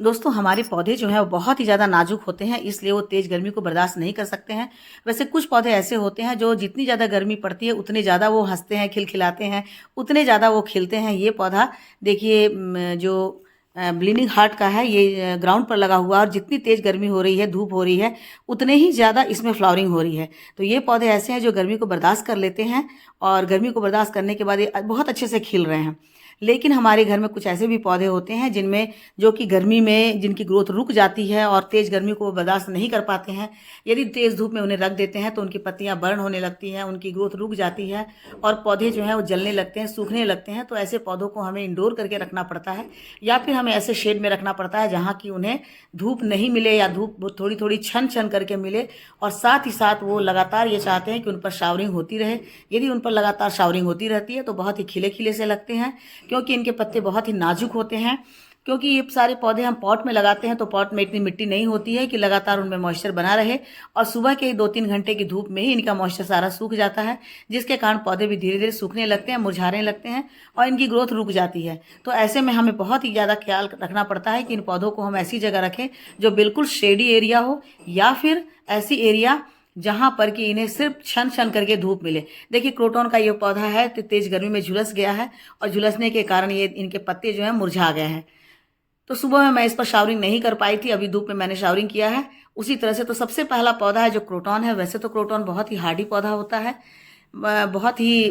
दोस्तों हमारे पौधे जो हैं वो बहुत ही ज़्यादा नाजुक होते हैं, इसलिए वो तेज़ गर्मी को बर्दाश्त नहीं कर सकते हैं। वैसे कुछ पौधे ऐसे होते हैं जो जितनी ज़्यादा गर्मी पड़ती है उतने ज़्यादा वो हँसते हैं, खिलखिलाते हैं, उतने ज़्यादा वो खिलते हैं। ये पौधा देखिए जो ब्लीडिंग हार्ट का है, ये ग्राउंड पर लगा हुआ है और जितनी तेज़ गर्मी हो रही है, धूप हो रही है, उतने ही ज़्यादा इसमें फ्लावरिंग हो रही है। तो ये पौधे ऐसे हैं जो गर्मी को बर्दाश्त कर लेते हैं और गर्मी को बर्दाश्त करने के बाद ये बहुत अच्छे से खिल रहे हैं। लेकिन हमारे घर में कुछ ऐसे भी पौधे होते हैं जिनमें जो कि गर्मी में जिनकी ग्रोथ रुक जाती है और तेज़ गर्मी को बर्दाश्त नहीं कर पाते हैं। यदि तेज़ धूप में उन्हें रख देते हैं तो उनकी पत्तियां बर्न होने लगती हैं, उनकी ग्रोथ रुक जाती है और पौधे जो हैं वो जलने लगते हैं, सूखने लगते हैं। तो ऐसे पौधों को हमें इंडोर करके रखना पड़ता है या फिर हमें ऐसे शेड में रखना पड़ता है जहाँ की उन्हें धूप नहीं मिले या धूप थोड़ी थोड़ी छन छन करके मिले, और साथ ही साथ वो लगातार ये चाहते हैं कि उन पर शावरिंग होती रहे। यदि उन पर लगातार शावरिंग होती रहती है तो बहुत ही खिले खिले से लगते हैं, क्योंकि इनके पत्ते बहुत ही नाजुक होते हैं। क्योंकि ये सारे पौधे हम पॉट में लगाते हैं तो पॉट में इतनी मिट्टी नहीं होती है कि लगातार उनमें मॉइस्चर बना रहे, और सुबह के 2-3 घंटे की धूप में ही इनका मॉइस्चर सारा सूख जाता है, जिसके कारण पौधे भी धीरे धीरे सूखने लगते हैं, मुरझाने लगते हैं और इनकी ग्रोथ रुक जाती है। तो ऐसे में हमें बहुत ही ज़्यादा ख्याल रखना पड़ता है कि इन पौधों को हम ऐसी जगह रखें जो बिल्कुल शेडी एरिया हो, या फिर ऐसी एरिया जहाँ पर कि इन्हें सिर्फ छन छन करके धूप मिले। देखिए क्रोटन का ये पौधा है तो तेज़ गर्मी में झुलस गया है और झुलसने के कारण ये इनके पत्ते जो हैं मुरझा गए हैं। तो सुबह में मैं इस पर शावरिंग नहीं कर पाई थी, अभी धूप में मैंने शावरिंग किया है। उसी तरह से तो सबसे पहला पौधा है जो क्रोटन है। वैसे तो क्रोटन बहुत ही हार्डी पौधा होता है, बहुत ही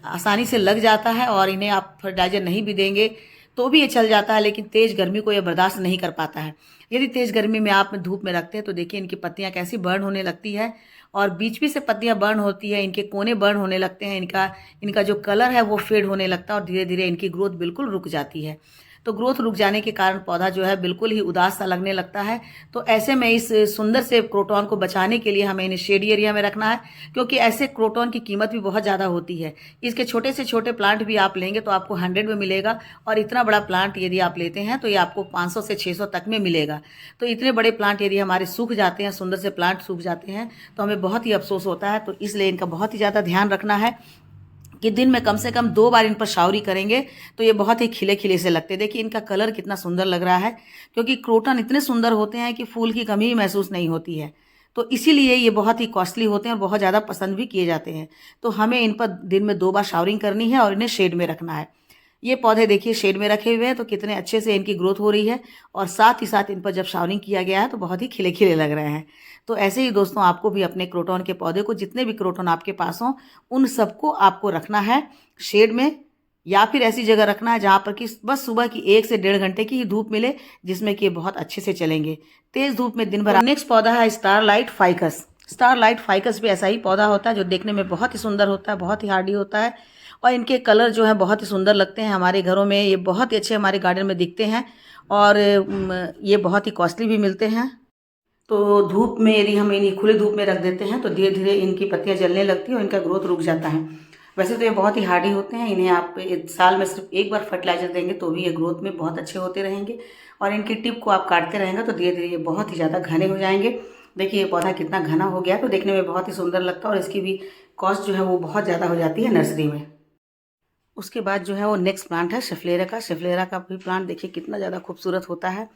आसानी से लग जाता है और इन्हें आप फर्टिलाइजर नहीं भी देंगे तो भी ये चल जाता है, लेकिन तेज़ गर्मी को ये बर्दाश्त नहीं कर पाता है। यदि तेज़ गर्मी में आप धूप में रखते हैं तो देखिए इनकी पत्तियां कैसी बर्न होने लगती है और बीच बीच से पत्तियां बर्न होती है, इनके कोने बर्न होने लगते हैं, इनका इनका जो कलर है वो फेड होने लगता है और धीरे धीरे इनकी ग्रोथ बिल्कुल रुक जाती है। तो ग्रोथ रुक जाने के कारण पौधा जो है बिल्कुल ही उदास सा लगने लगता है। तो ऐसे में इस सुंदर से क्रोटन को बचाने के लिए हमें इन्हें शेडी एरिया में रखना है, क्योंकि ऐसे क्रोटन की कीमत भी बहुत ज़्यादा होती है। इसके छोटे से छोटे प्लांट भी आप लेंगे तो आपको 100 में मिलेगा, और इतना बड़ा प्लांट यदि आप लेते हैं तो ये आपको 500 से 600 तक में मिलेगा। तो इतने बड़े प्लांट यदि हमारे सूख जाते हैं, सुंदर से प्लांट सूख जाते हैं, तो हमें बहुत ही अफसोस होता है। तो इसलिए इनका बहुत ही ज़्यादा ध्यान रखना है कि दिन में कम से कम 2 बार इन पर शावरी करेंगे तो ये बहुत ही खिले खिले से लगते हैं। देखिए इनका कलर कितना सुंदर लग रहा है, क्योंकि क्रोटन इतने सुंदर होते हैं कि फूल की कमी महसूस नहीं होती है। तो इसीलिए ये बहुत ही कॉस्टली होते हैं और बहुत ज़्यादा पसंद भी किए जाते हैं। तो हमें इन पर दिन में 2 बार शावरिंग करनी है और इन्हें शेड में रखना है। ये पौधे देखिए शेड में रखे हुए हैं तो कितने अच्छे से इनकी ग्रोथ हो रही है, और साथ ही साथ इन पर जब शावरिंग किया गया है तो बहुत ही खिले खिले लग रहे हैं। तो ऐसे ही दोस्तों आपको भी अपने क्रोटन के पौधे को, जितने भी क्रोटन आपके पास हों, उन सबको आपको रखना है शेड में, या फिर ऐसी जगह रखना है जहाँ पर कि बस सुबह की 1 से 1.5 घंटे की ही धूप मिले, जिसमें कि ये बहुत अच्छे से चलेंगे। तेज़ धूप में दिन भर। नेक्स्ट पौधा है स्टारलाइट फाइकस। स्टारलाइट फाइकस भी ऐसा ही पौधा होता है जो देखने में बहुत ही सुंदर होता है, बहुत ही हार्डी होता है, और इनके कलर जो है बहुत ही सुंदर लगते हैं। हमारे घरों में ये बहुत ही अच्छे हमारे गार्डन में दिखते हैं, और ये बहुत ही कॉस्टली भी मिलते हैं। तो धूप में यदि हम इन्हें खुले धूप में रख देते हैं तो धीरे धीरे इनकी पत्तियां जलने लगती हैं और इनका ग्रोथ रुक जाता है। वैसे तो ये बहुत ही हार्डी होते हैं, इन्हें आप साल में सिर्फ 1 बार फर्टिलाइजर देंगे तो भी ये ग्रोथ में बहुत अच्छे होते रहेंगे, और इनकी टिप को आप काटते रहेंगे तो धीरे धीरे ये बहुत ही ज़्यादा घने हो जाएंगे। देखिए ये पौधा कितना घना हो गया, तो देखने में बहुत ही सुंदर लगता है, और इसकी भी कॉस्ट जो है वो बहुत ज़्यादा हो जाती है नर्सरी में। उसके बाद जो है वो नेक्स्ट प्लांट है शेफलेरा का। शेफलेरा का भी प्लांट देखिए कितना ज़्यादा खूबसूरत होता है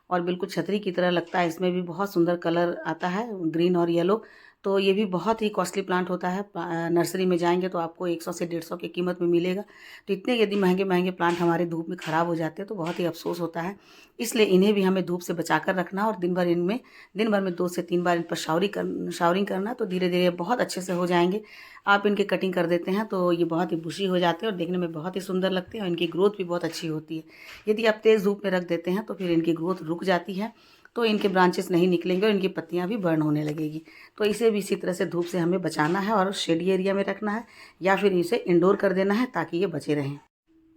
और बिल्कुल छतरी की तरह लगता है। इसमें भी बहुत सुंदर कलर आता है, ग्रीन और येलो। तो ये भी बहुत ही कॉस्टली प्लांट होता है। नर्सरी में जाएंगे तो आपको 100 से 150 की कीमत में मिलेगा। तो इतने यदि महंगे महंगे प्लांट हमारे धूप में ख़राब हो जाते हैं तो बहुत ही अफसोस होता है। इसलिए इन्हें भी हमें धूप से बचा कर रखना, और दिन भर में 2 से 3 बार इन पर शावरिंग करना, तो धीरे धीरे बहुत अच्छे से हो जाएंगे। आप इनके कटिंग कर देते हैं तो ये बहुत ही बुशी हो जाते हैं और देखने में बहुत ही सुंदर लगते हैं, और इनकी ग्रोथ भी बहुत अच्छी होती है। यदि आप तेज़ धूप में रख देते हैं तो फिर इनकी ग्रोथ रुक जाती है, तो इनके ब्रांचेस नहीं निकलेंगे और इनकी पत्तियां भी बर्न होने लगेगी। तो इसे भी इसी तरह से धूप से हमें बचाना है और शेडी एरिया में रखना है, या फिर इसे इंडोर कर देना है ताकि ये बचे रहें।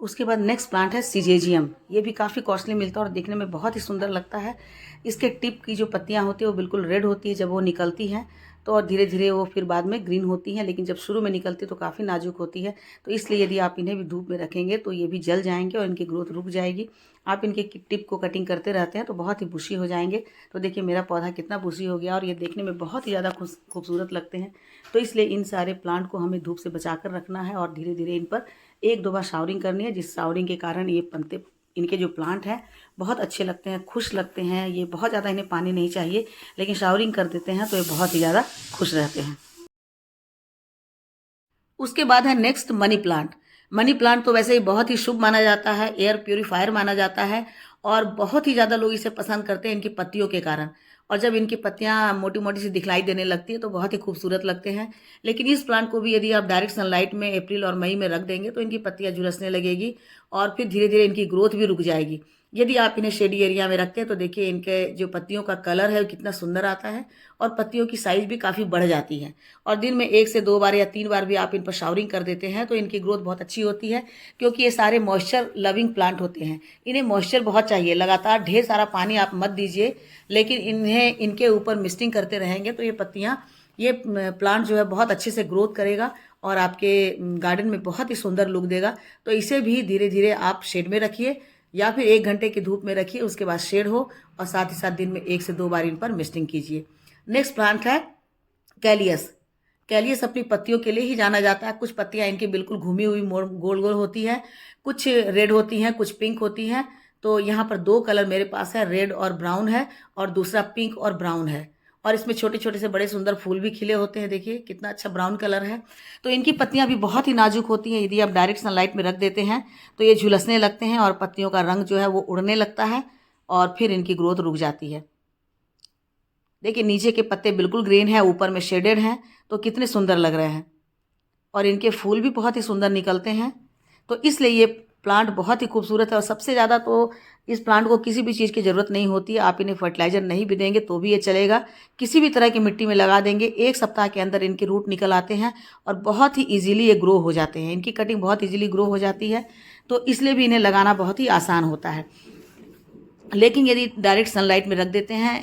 उसके बाद नेक्स्ट प्लांट है सिजेजियम। ये भी काफ़ी कॉस्टली मिलता है और देखने में बहुत ही सुंदर लगता है। इसके टिप की जो पत्तियां होती है वो बिल्कुल रेड होती है जब वो निकलती हैं, तो और धीरे धीरे वो फिर बाद में ग्रीन होती हैं, लेकिन जब शुरू में निकलती है तो काफ़ी नाजुक होती है। तो इसलिए यदि आप इन्हें भी धूप में रखेंगे तो ये भी जल जाएंगे और इनकी ग्रोथ रुक जाएगी। आप इनके टिप को कटिंग करते रहते हैं तो बहुत ही बुशी हो जाएंगे। तो देखिए मेरा पौधा कितना बुशी हो गया, और ये देखने में बहुत ही ज़्यादा खूबसूरत लगते हैं। तो इसलिए इन सारे प्लांट को हमें धूप से बचा कर रखना है, और धीरे धीरे इन पर 1-2 बार शावरिंग करनी है, जिस शावरिंग के कारण ये पत्ते, इनके जो प्लांट हैं बहुत अच्छे लगते हैं, खुश लगते हैं। ये बहुत ज़्यादा इन्हें पानी नहीं चाहिए, लेकिन शावरिंग कर देते हैं तो ये बहुत ही ज़्यादा खुश रहते हैं। उसके बाद है next money plant. Money plant तो वैसे ही बहुत ही शुभ माना जाता है, एयर प्यूरीफायर माना जाता है और बहुत ही ज़्यादा लोग इसे पसंद करते हैं इनकी पत्तियों के कारण। और जब इनकी पत्तियाँ मोटी-मोटी सी दिखलाई देने लगती है तो बहुत ही खूबसूरत लगते हैं। लेकिन इस प्लांट को भी यदि आप डायरेक्ट सनलाइट में अप्रैल और मई में रख देंगे तो इनकी पत्तियाँ झुलसने लगेगी और फिर धीरे-धीरे इनकी ग्रोथ भी रुक जाएगी। यदि आप इन्हें शेडी एरिया में रखते हैं तो देखिए इनके जो पत्तियों का कलर है वो कितना सुंदर आता है और पत्तियों की साइज़ भी काफ़ी बढ़ जाती है। और दिन में 1 से 2 बार या 3 बार भी आप इन पर शावरिंग कर देते हैं तो इनकी ग्रोथ बहुत अच्छी होती है, क्योंकि ये सारे मॉइस्चर लविंग प्लांट होते हैं। इन्हें मॉइस्चर बहुत चाहिए, लगातार ढेर सारा पानी आप मत दीजिए, लेकिन इन्हें इनके ऊपर मिस्टिंग करते रहेंगे तो ये प्लांट जो है बहुत अच्छे से ग्रोथ करेगा और आपके गार्डन में बहुत ही सुंदर लुक देगा। तो इसे भी धीरे-धीरे आप शेड में रखिए या फिर 1 घंटे की धूप में रखिए, उसके बाद शेड हो और साथ ही साथ दिन में 1 से 2 बार इन पर मिस्टिंग कीजिए। नेक्स्ट प्लांट है कैलियस। कैलियस अपनी पत्तियों के लिए ही जाना जाता है। कुछ पत्तियाँ इनकी बिल्कुल घूमी हुई मोड़ गोल-गोल होती हैं, कुछ रेड होती हैं, कुछ पिंक होती हैं। तो यहाँ पर 2 कलर मेरे पास है, रेड और ब्राउन है और दूसरा पिंक और ब्राउन है। और इसमें छोटे-छोटे से बड़े सुंदर फूल भी खिले होते हैं, देखिए कितना अच्छा ब्राउन कलर है। तो इनकी पत्तियाँ भी बहुत ही नाजुक होती हैं, यदि आप डायरेक्ट सनलाइट में रख देते हैं तो ये झुलसने लगते हैं और पत्तियों का रंग जो है वो उड़ने लगता है और फिर इनकी ग्रोथ रुक जाती है। देखिए नीचे के पत्ते बिल्कुल ग्रीन है, ऊपर में शेडेड हैं, तो कितने सुंदर लग रहे हैं और इनके फूल भी बहुत ही सुंदर निकलते हैं। तो इसलिए ये प्लांट बहुत ही खूबसूरत है और सबसे ज़्यादा तो इस प्लांट को किसी भी चीज़ की ज़रूरत नहीं होती है। आप इन्हें फर्टिलाइज़र नहीं भी देंगे तो भी ये चलेगा। किसी भी तरह की मिट्टी में लगा देंगे, 1 सप्ताह के अंदर इनके रूट निकल आते हैं और बहुत ही ईज़िली ये ग्रो हो जाते हैं। इनकी कटिंग बहुत ईज़िली ग्रो हो जाती है, तो इसलिए भी इन्हें लगाना बहुत ही आसान होता है। लेकिन यदि डायरेक्ट सनलाइट में रख देते हैं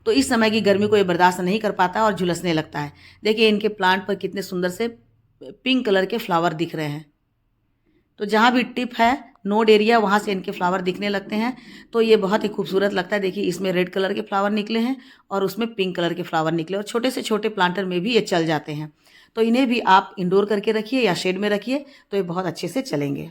तो इस समय की गर्मी को ये बर्दाश्त नहीं कर पाता और झुलसने लगता है। देखिए इनके प्लांट पर कितने सुंदर से पिंक कलर के फ्लावर दिख रहे हैं। तो जहाँ भी टिप है, नोड एरिया, वहाँ से इनके फ्लावर दिखने लगते हैं, तो ये बहुत ही खूबसूरत लगता है। देखिए इसमें रेड कलर के फ्लावर निकले हैं और उसमें पिंक कलर के फ्लावर निकले और छोटे से छोटे प्लांटर में भी ये चल जाते हैं। तो इन्हें भी आप इंडोर करके रखिए या शेड में रखिए तो ये बहुत अच्छे से चलेंगे।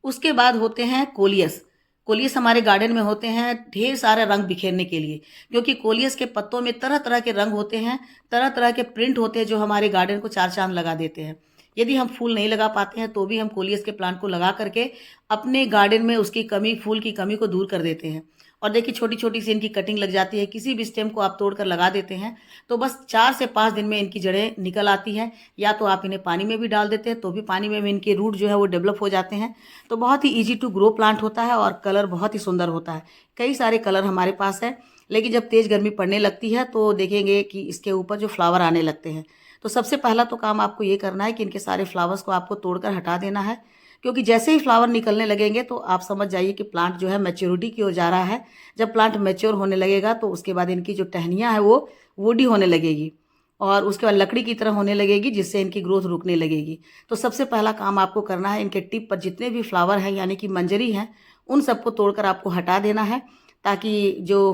उसके बाद होते हैं कोलियस। कोलियस हमारे गार्डन में होते हैं ढेर सारे रंग बिखेरने के लिए, क्योंकि कोलियस के पत्तों में तरह-तरह के रंग होते हैं, तरह-तरह के प्रिंट होते हैं जो हमारे गार्डन को चार चाँद लगा देते हैं। यदि हम फूल नहीं लगा पाते हैं तो भी हम कोलियस के प्लांट को लगा करके अपने गार्डन में उसकी कमी, फूल की कमी को दूर कर देते हैं। और देखिए छोटी-छोटी सी इनकी कटिंग लग जाती है, किसी भी स्टेम को आप तोड़कर लगा देते हैं, तो बस 4 से 5 दिन में इनकी जड़ें निकल आती हैं। या तो आप इन्हें पानी में भी डाल देते हैं तो भी पानी में भी इनके रूट जो है वो डेवलप हो जाते हैं। तो बहुत ही ईज़ी टू ग्रो प्लांट होता है और कलर बहुत ही सुंदर होता है। कई सारे कलर हमारे पास है, लेकिन जब तेज़ गर्मी पड़ने लगती है तो देखेंगे कि इसके ऊपर जो फ्लावर आने लगते हैं। तो सबसे पहला तो काम आपको ये करना है कि इनके सारे फ्लावर्स को आपको तोड़कर हटा देना है, क्योंकि जैसे ही फ्लावर निकलने लगेंगे तो आप समझ जाइए कि प्लांट जो है मैच्योरिटी की ओर जा रहा है। जब प्लांट मैच्योर होने लगेगा तो उसके बाद इनकी जो टहनियाँ हैं वो वुडी होने लगेगी और उसके बाद लकड़ी की तरह होने लगेगी, जिससे इनकी ग्रोथ रुकने लगेगी। तो सबसे पहला काम आपको करना है, इनके टिप पर जितने भी फ्लावर हैं यानी कि मंजरी हैं, उन सबको तोड़कर आपको हटा देना है, ताकि जो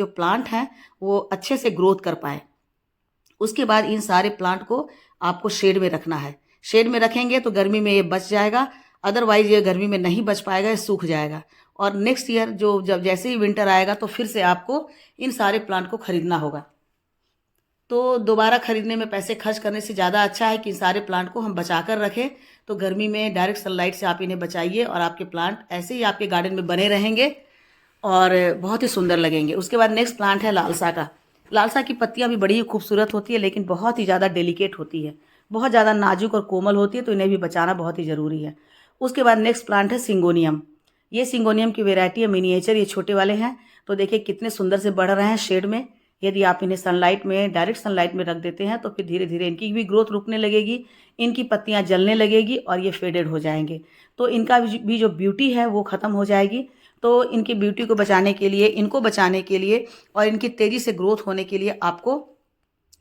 प्लांट हैं वो अच्छे से ग्रोथ कर पाए। उसके बाद इन सारे प्लांट को आपको शेड में रखना है। शेड में रखेंगे तो गर्मी में ये बच जाएगा, अदरवाइज़ ये गर्मी में नहीं बच पाएगा, ये सूख जाएगा। और नेक्स्ट ईयर जब जैसे ही विंटर आएगा तो फिर से आपको इन सारे प्लांट को खरीदना होगा। तो दोबारा खरीदने में पैसे खर्च करने से ज़्यादा अच्छा है कि इन सारे प्लांट को हम बचा कर रखें। तो गर्मी में डायरेक्ट सनलाइट से आप इन्हें बचाइए और आपके प्लांट ऐसे ही आपके गार्डन में बने रहेंगे और बहुत ही सुंदर लगेंगे। उसके बाद नेक्स्ट प्लांट है लालसा का। लालसा की पत्तियाँ भी बड़ी ही खूबसूरत होती है, लेकिन बहुत ही ज़्यादा डेलिकेट होती है, बहुत ज़्यादा नाजुक और कोमल होती है, तो इन्हें भी बचाना बहुत ही ज़रूरी है। उसके बाद नेक्स्ट प्लांट है सिंगोनियम। ये सिंगोनियम की वेराइटी है, मिनिएचर, ये छोटे वाले हैं। तो देखिए कितने सुंदर से बढ़ रहे हैं शेड में। यदि आप इन्हें डायरेक्ट सनलाइट में रख देते हैं तो फिर धीरे धीरे इनकी भी ग्रोथ रुकने लगेगी, इनकी पत्तियाँ जलने लगेगी और ये फेडेड हो जाएंगे। तो इनका भी जो ब्यूटी है वो ख़त्म हो जाएगी। तो इनकी ब्यूटी को बचाने के लिए, इनको बचाने के लिए और इनकी तेज़ी से ग्रोथ होने के लिए आपको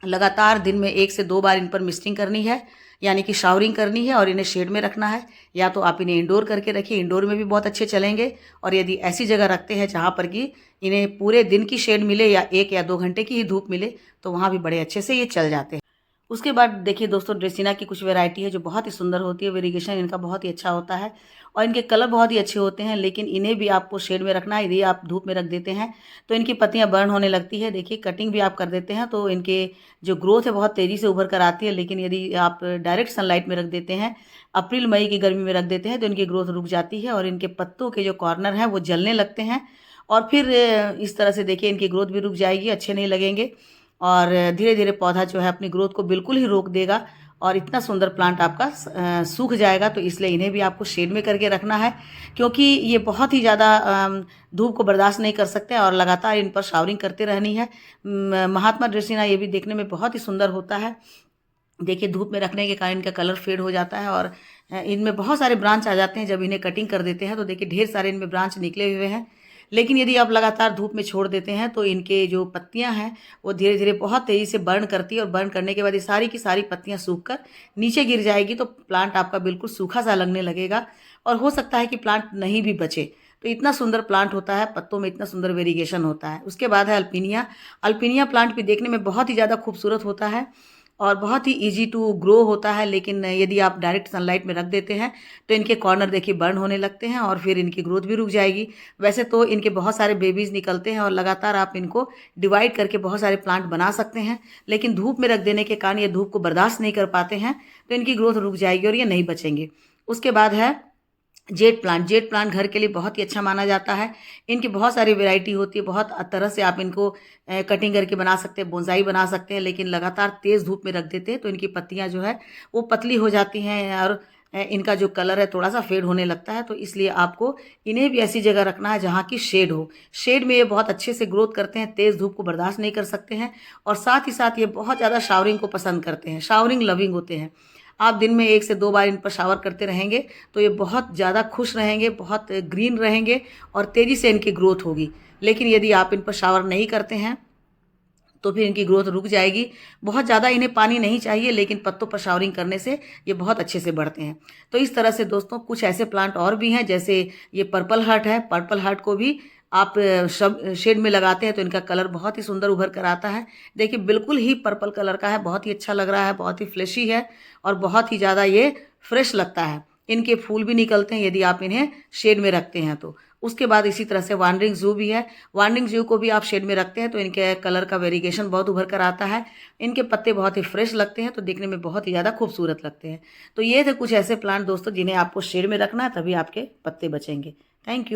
लगातार दिन में 1 से 2 बार इन पर मिस्टिंग करनी है, यानी कि शावरिंग करनी है और इन्हें शेड में रखना है। या तो आप इन्हें इंडोर करके रखिए, इंडोर में भी बहुत अच्छे चलेंगे। और यदि ऐसी जगह रखते हैं जहाँ पर कि इन्हें पूरे दिन की शेड मिले या 1 या 2 घंटे की ही धूप मिले, तो वहाँ भी बड़े अच्छे से ये चल जाते हैं। उसके बाद देखिए दोस्तों, ड्रेसिना की कुछ वैरायटी है जो बहुत ही सुंदर होती है, वेरिगेशन इनका बहुत ही अच्छा होता है और इनके कलर बहुत ही अच्छे होते हैं। लेकिन इन्हें भी आपको शेड में रखना है। यदि आप धूप में रख देते हैं तो इनकी पत्तियां बर्न होने लगती है। देखिए, कटिंग भी आप कर देते हैं तो इनके जो ग्रोथ है बहुत तेज़ी से उभर कर आती है। लेकिन यदि आप डायरेक्ट सनलाइट में रख देते हैं, अप्रैल मई की गर्मी में रख देते हैं, तो इनकी ग्रोथ रुक जाती है और इनके पत्तों के जो कॉर्नर हैं वो जलने लगते हैं और फिर इस तरह से देखिए इनकी ग्रोथ भी रुक जाएगी, अच्छे नहीं लगेंगे और धीरे धीरे पौधा जो है अपनी ग्रोथ को बिल्कुल ही रोक देगा और इतना सुंदर प्लांट आपका सूख जाएगा। तो इसलिए इन्हें भी आपको शेड में करके रखना है, क्योंकि ये बहुत ही ज़्यादा धूप को बर्दाश्त नहीं कर सकते और लगातार इन पर शावरिंग करते रहनी है। महात्मा ड्रेसिना ये भी देखने में बहुत ही सुंदर होता है। देखिए, धूप में रखने के कारण इनका कलर फेड हो जाता है और इनमें बहुत सारे ब्रांच आ जाते हैं। जब इन्हें कटिंग कर देते हैं तो देखिए ढेर सारे इनमें ब्रांच निकले हुए हैं। लेकिन यदि आप लगातार धूप में छोड़ देते हैं तो इनके जो पत्तियां हैं वो धीरे धीरे बहुत तेज़ी से बर्न करती है और बर्न करने के बाद ये सारी की सारी पत्तियां सूख कर नीचे गिर जाएगी। तो प्लांट आपका बिल्कुल सूखा सा लगने लगेगा और हो सकता है कि प्लांट नहीं भी बचे। तो इतना सुंदर प्लांट होता है, पत्तों में इतना सुंदर वेरिगेशन होता है। उसके बाद है अल्पीनिया। अल्पीनिया प्लांट भी देखने में बहुत ही ज़्यादा खूबसूरत होता है और बहुत ही इजी टू ग्रो होता है। लेकिन यदि आप डायरेक्ट सनलाइट में रख देते हैं तो इनके कॉर्नर देखिए बर्न होने लगते हैं और फिर इनकी ग्रोथ भी रुक जाएगी। वैसे तो इनके बहुत सारे बेबीज़ निकलते हैं और लगातार आप इनको डिवाइड करके बहुत सारे प्लांट बना सकते हैं, लेकिन धूप में रख देने के कारण ये धूप को बर्दाश्त नहीं कर पाते हैं तो इनकी ग्रोथ रुक जाएगी और ये नहीं बचेंगे। उसके बाद है जेट प्लांट। जेट प्लांट घर के लिए बहुत ही अच्छा माना जाता है। इनकी बहुत सारी वैरायटी होती है, बहुत तरह से आप इनको कटिंग करके बना सकते हैं, बोनसाई बना सकते हैं। लेकिन लगातार तेज़ धूप में रख देते हैं तो इनकी पत्तियां जो है वो पतली हो जाती हैं और इनका जो कलर है थोड़ा सा फेड होने लगता है। तो इसलिए आपको इन्हें भी ऐसी जगह रखना है जहाँ की शेड हो। शेड में ये बहुत अच्छे से ग्रोथ करते हैं, तेज़ धूप को बर्दाश्त नहीं कर सकते हैं और साथ ही साथ ये बहुत ज़्यादा शावरिंग को पसंद करते हैं, शावरिंग लविंग होते हैं। आप दिन में 1 से 2 बार इन पर शावर करते रहेंगे तो ये बहुत ज़्यादा खुश रहेंगे, बहुत ग्रीन रहेंगे और तेज़ी से इनकी ग्रोथ होगी। लेकिन यदि आप इन पर शावर नहीं करते हैं तो फिर इनकी ग्रोथ रुक जाएगी। बहुत ज़्यादा इन्हें पानी नहीं चाहिए, लेकिन पत्तों पर शावरिंग करने से ये बहुत अच्छे से बढ़ते हैं। तो इस तरह से दोस्तों कुछ ऐसे प्लांट और भी हैं, जैसे ये पर्पल हार्ट है। पर्पल हार्ट को भी आप सब शेड में लगाते हैं तो इनका कलर बहुत ही सुंदर उभर कर आता है। देखिए, बिल्कुल ही पर्पल कलर का है, बहुत ही अच्छा लग रहा है, बहुत ही फ्लैशी है और बहुत ही ज़्यादा ये फ्रेश लगता है। इनके फूल भी निकलते हैं यदि आप इन्हें शेड में रखते हैं तो। उसके बाद इसी तरह से वांडरिंग ज़ू भी है। वांडरिंग ज़ू को भी आप शेड में रखते हैं तो इनके कलर का वेरिएशन बहुत उभर कर आता है। इनके पत्ते बहुत ही फ्रेश लगते हैं तो देखने में बहुत ही ज़्यादा खूबसूरत लगते हैं। तो ये थे कुछ ऐसे प्लांट दोस्तों जिन्हें आपको शेड में रखना है, तभी आपके पत्ते बचेंगे। Thank you.